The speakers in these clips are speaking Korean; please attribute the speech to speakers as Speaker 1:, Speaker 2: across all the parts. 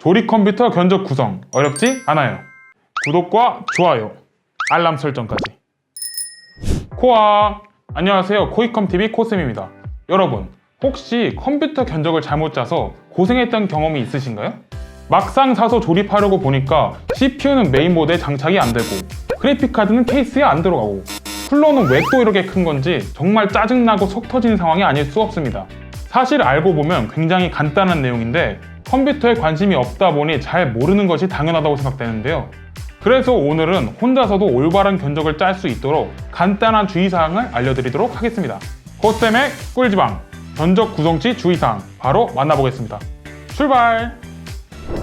Speaker 1: 조립 컴퓨터 견적 구성 어렵지 않아요. 구독과 좋아요, 알람 설정까지. 코아! 안녕하세요. 코이컴TV 코쌤입니다. 여러분, 혹시 컴퓨터 견적을 잘못 짜서 고생했던 경험이 있으신가요? 막상 사서 조립하려고 보니까 CPU는 메인보드에 장착이 안 되고 그래픽카드는 케이스에 안 들어가고 쿨러는 왜 또 이렇게 큰 건지 정말 짜증나고 속 터지는 상황이 아닐 수 없습니다. 사실 알고 보면 굉장히 간단한 내용인데 컴퓨터에 관심이 없다 보니 잘 모르는 것이 당연하다고 생각되는데요. 그래서 오늘은 혼자서도 올바른 견적을 짤 수 있도록 간단한 주의사항을 알려드리도록 하겠습니다. 코쌤의 꿀지방 견적 구성시 주의사항 바로 만나보겠습니다. 출발!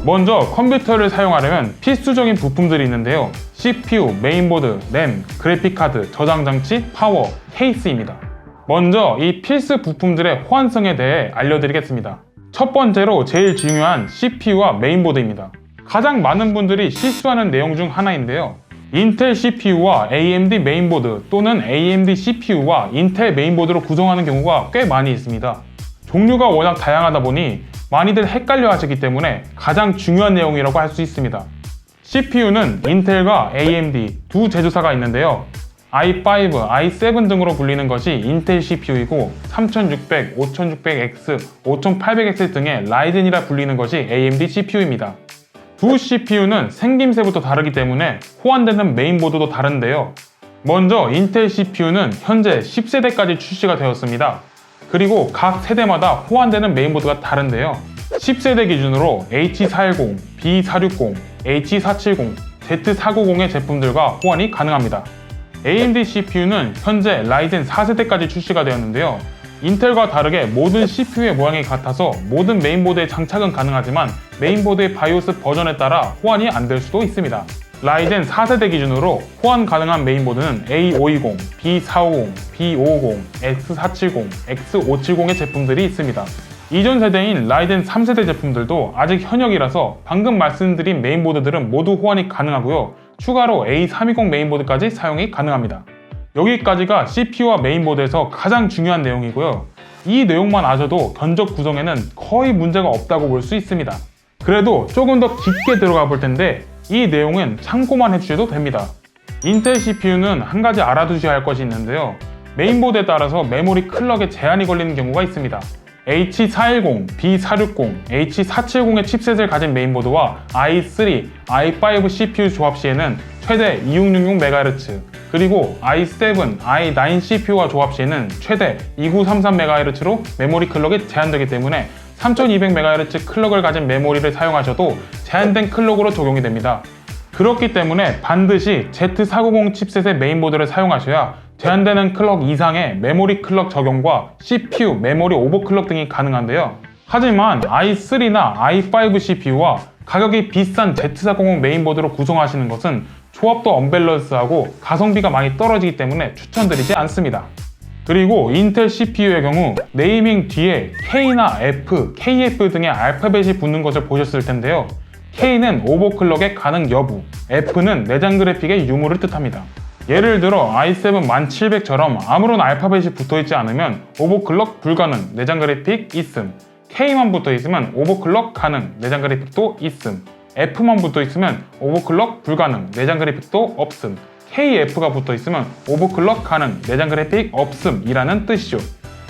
Speaker 1: 먼저 컴퓨터를 사용하려면 필수적인 부품들이 있는데요. CPU, 메인보드, 램, 그래픽카드, 저장장치, 파워, 케이스입니다. 먼저 이 필수 부품들의 호환성에 대해 알려드리겠습니다. 첫 번째로 제일 중요한 CPU와 메인보드입니다. 가장 많은 분들이 실수하는 내용 중 하나인데요. 인텔 CPU와 AMD 메인보드 또는 AMD CPU와 인텔 메인보드로 구성하는 경우가 꽤 많이 있습니다. 종류가 워낙 다양하다 보니 많이들 헷갈려 하시기 때문에 가장 중요한 내용이라고 할 수 있습니다. CPU는 인텔과 AMD 두 제조사가 있는데요. i5, i7 등으로 불리는 것이 인텔 CPU이고 3600, 5600X, 5800X 등의 라이젠이라 불리는 것이 AMD CPU입니다. 두 CPU는 생김새부터 다르기 때문에 호환되는 메인보드도 다른데요. 먼저 인텔 CPU는 현재 10세대까지 출시가 되었습니다. 그리고 각 세대마다 호환되는 메인보드가 다른데요. 10세대 기준으로 H410, B460, H470, Z490의 제품들과 호환이 가능합니다. AMD CPU는 현재 라이젠 4세대까지 출시가 되었는데요. 인텔과 다르게 모든 CPU의 모양이 같아서 모든 메인보드에 장착은 가능하지만 메인보드의 바이오스 버전에 따라 호환이 안 될 수도 있습니다. 라이젠 4세대 기준으로 호환 가능한 메인보드는 A520, B450, B550, X470, X570의 제품들이 있습니다. 이전 세대인 라이젠 3세대 제품들도 아직 현역이라서 방금 말씀드린 메인보드들은 모두 호환이 가능하고요. 추가로 A320 메인보드까지 사용이 가능합니다. 여기까지가 CPU와 메인보드에서 가장 중요한 내용이고요. 이 내용만 아셔도 견적 구성에는 거의 문제가 없다고 볼 수 있습니다. 그래도 조금 더 깊게 들어가 볼 텐데 이 내용은 참고만 해주셔도 됩니다. 인텔 CPU는 한 가지 알아두셔야 할 것이 있는데요. 메인보드에 따라서 메모리 클럭에 제한이 걸리는 경우가 있습니다. H410, B460, H470의 칩셋을 가진 메인보드와 i3, i5 CPU 조합 시에는 최대 2666MHz, 그리고 i7, i9 CPU와 조합 시에는 최대 2933MHz로 메모리 클럭이 제한되기 때문에 3200MHz 클럭을 가진 메모리를 사용하셔도 제한된 클럭으로 적용이 됩니다. 그렇기 때문에 반드시 Z490 칩셋의 메인보드를 사용하셔야 제한되는 클럭 이상의 메모리 클럭 적용과 CPU, 메모리 오버클럭 등이 가능한데요. 하지만 i3나 i5 CPU와 가격이 비싼 Z490 메인보드로 구성하시는 것은 조합도 언밸런스하고 가성비가 많이 떨어지기 때문에 추천드리지 않습니다. 그리고 인텔 CPU의 경우 네이밍 뒤에 K나 F, KF 등의 알파벳이 붙는 것을 보셨을 텐데요. K는 오버클럭의 가능 여부, F는 내장 그래픽의 유무를 뜻합니다. 예를 들어 i7 1700처럼 아무런 알파벳이 붙어있지 않으면 오버클럭 불가능, 내장 그래픽 있음. K만 붙어있으면 오버클럭 가능, 내장 그래픽도 있음. F만 붙어있으면 오버클럭 불가능, 내장 그래픽도 없음. KF가 붙어있으면 오버클럭 가능, 내장 그래픽 없음 이라는 뜻이죠.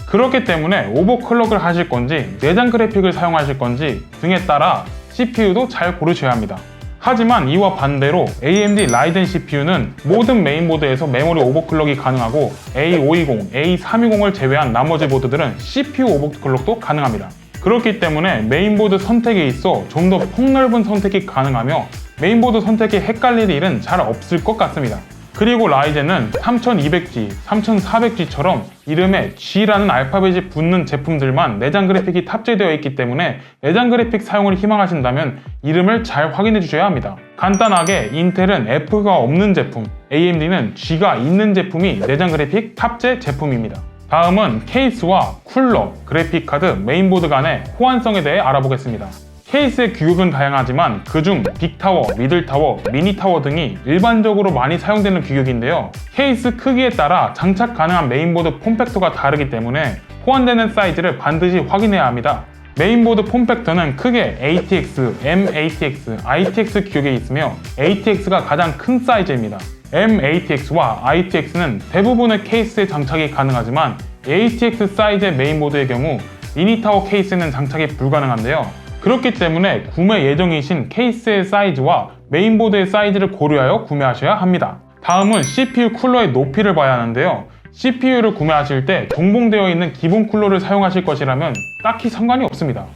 Speaker 1: 그렇기 때문에 오버클럭을 하실 건지 내장 그래픽을 사용하실 건지 등에 따라 CPU도 잘 고르셔야 합니다. 하지만 이와 반대로 AMD 라이젠 CPU는 모든 메인보드에서 메모리 오버클럭이 가능하고 A520, A320을 제외한 나머지 보드들은 CPU 오버클럭도 가능합니다. 그렇기 때문에 메인보드 선택에 있어 좀 더 폭넓은 선택이 가능하며 메인보드 선택에 헷갈릴 일은 잘 없을 것 같습니다. 그리고 라이젠은 3200G, 3400G처럼 이름에 G라는 알파벳이 붙는 제품들만 내장 그래픽이 탑재되어 있기 때문에 내장 그래픽 사용을 희망하신다면 이름을 잘 확인해 주셔야 합니다. 간단하게 인텔은 F가 없는 제품, AMD는 G가 있는 제품이 내장 그래픽 탑재 제품입니다. 다음은 케이스와 쿨러, 그래픽카드, 메인보드 간의 호환성에 대해 알아보겠습니다. 케이스의 규격은 다양하지만 그중 빅타워, 미들타워, 미니타워 등이 일반적으로 많이 사용되는 규격인데요. 케이스 크기에 따라 장착 가능한 메인보드 폼팩터가 다르기 때문에 호환되는 사이즈를 반드시 확인해야 합니다. 메인보드 폼팩터는 크게 ATX, MATX, ITX 규격에 있으며 ATX가 가장 큰 사이즈입니다. MATX와 ITX는 대부분의 케이스에 장착이 가능하지만 ATX 사이즈의 메인보드의 경우 미니타워 케이스에는 장착이 불가능한데요. 그렇기 때문에 구매 예정이신 케이스의 사이즈와 메인보드의 사이즈를 고려하여 구매하셔야 합니다. 다음은 CPU 쿨러의 높이를 봐야 하는데요. CPU를 구매하실 때 동봉되어 있는 기본 쿨러를 사용하실 것이라면 딱히 상관이 없습니다.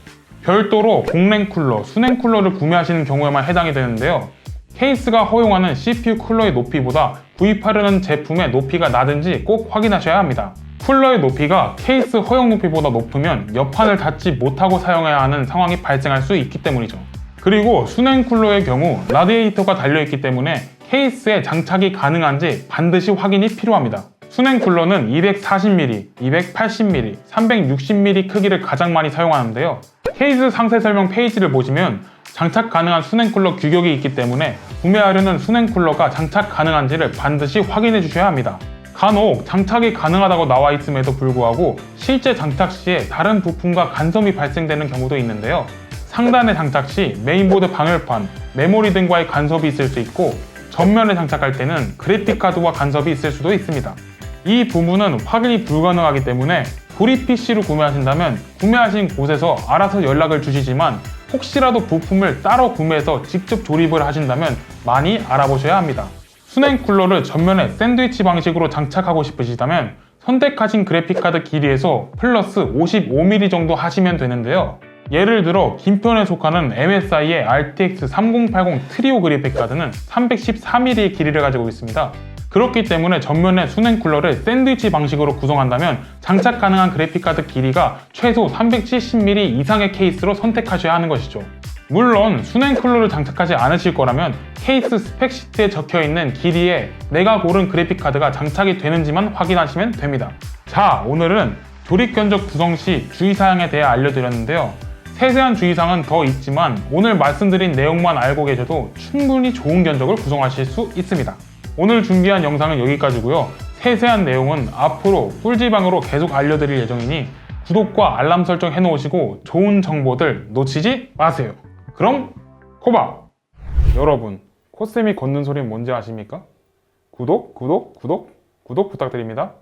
Speaker 1: 별도로 공랭 쿨러, 순행 쿨러를 구매하시는 경우에만 해당이 되는데요. 케이스가 허용하는 CPU 쿨러의 높이보다 구입하려는 제품의 높이가 낮은지 꼭 확인하셔야 합니다. 쿨러의 높이가 케이스 허용 높이보다 높으면 옆판을 닿지 못하고 사용해야 하는 상황이 발생할 수 있기 때문이죠. 그리고 순행 쿨러의 경우 라디에이터가 달려있기 때문에 케이스에 장착이 가능한지 반드시 확인이 필요합니다. 순행 쿨러는 240mm, 280mm, 360mm 크기를 가장 많이 사용하는데요. 케이스 상세 설명 페이지를 보시면 장착 가능한 순행 쿨러 규격이 있기 때문에 구매하려는 순행 쿨러가 장착 가능한지를 반드시 확인해 주셔야 합니다. 간혹 장착이 가능하다고 나와 있음에도 불구하고 실제 장착 시에 다른 부품과 간섭이 발생되는 경우도 있는데요. 상단에 장착 시 메인보드 방열판, 메모리 등과의 간섭이 있을 수 있고 전면에 장착할 때는 그래픽카드와 간섭이 있을 수도 있습니다. 이 부분은 확인이 불가능하기 때문에 조립 PC로 구매하신다면 구매하신 곳에서 알아서 연락을 주시지만 혹시라도 부품을 따로 구매해서 직접 조립을 하신다면 많이 알아보셔야 합니다. 순행 쿨러를 전면에 샌드위치 방식으로 장착하고 싶으시다면 선택하신 그래픽카드 길이에서 플러스 55mm 정도 하시면 되는데요. 예를 들어 긴 편에 속하는 MSI의 RTX 3080 트리오 그래픽카드는 314mm의 길이를 가지고 있습니다. 그렇기 때문에 전면에 순행 쿨러를 샌드위치 방식으로 구성한다면 장착 가능한 그래픽카드 길이가 최소 370mm 이상의 케이스로 선택하셔야 하는 것이죠. 물론 순행 쿨러를 장착하지 않으실 거라면 케이스 스펙 시트에 적혀있는 길이에 내가 고른 그래픽카드가 장착이 되는지만 확인하시면 됩니다. 자, 오늘은 조립 견적 구성 시 주의사항에 대해 알려드렸는데요. 세세한 주의사항은 더 있지만 오늘 말씀드린 내용만 알고 계셔도 충분히 좋은 견적을 구성하실 수 있습니다. 오늘 준비한 영상은 여기까지고요. 세세한 내용은 앞으로 꿀지방으로 계속 알려드릴 예정이니 구독과 알람 설정 해놓으시고 좋은 정보들 놓치지 마세요. 그럼 코밥! 여러분, 코쌤이 걷는 소리는 뭔지 아십니까? 구독 부탁드립니다.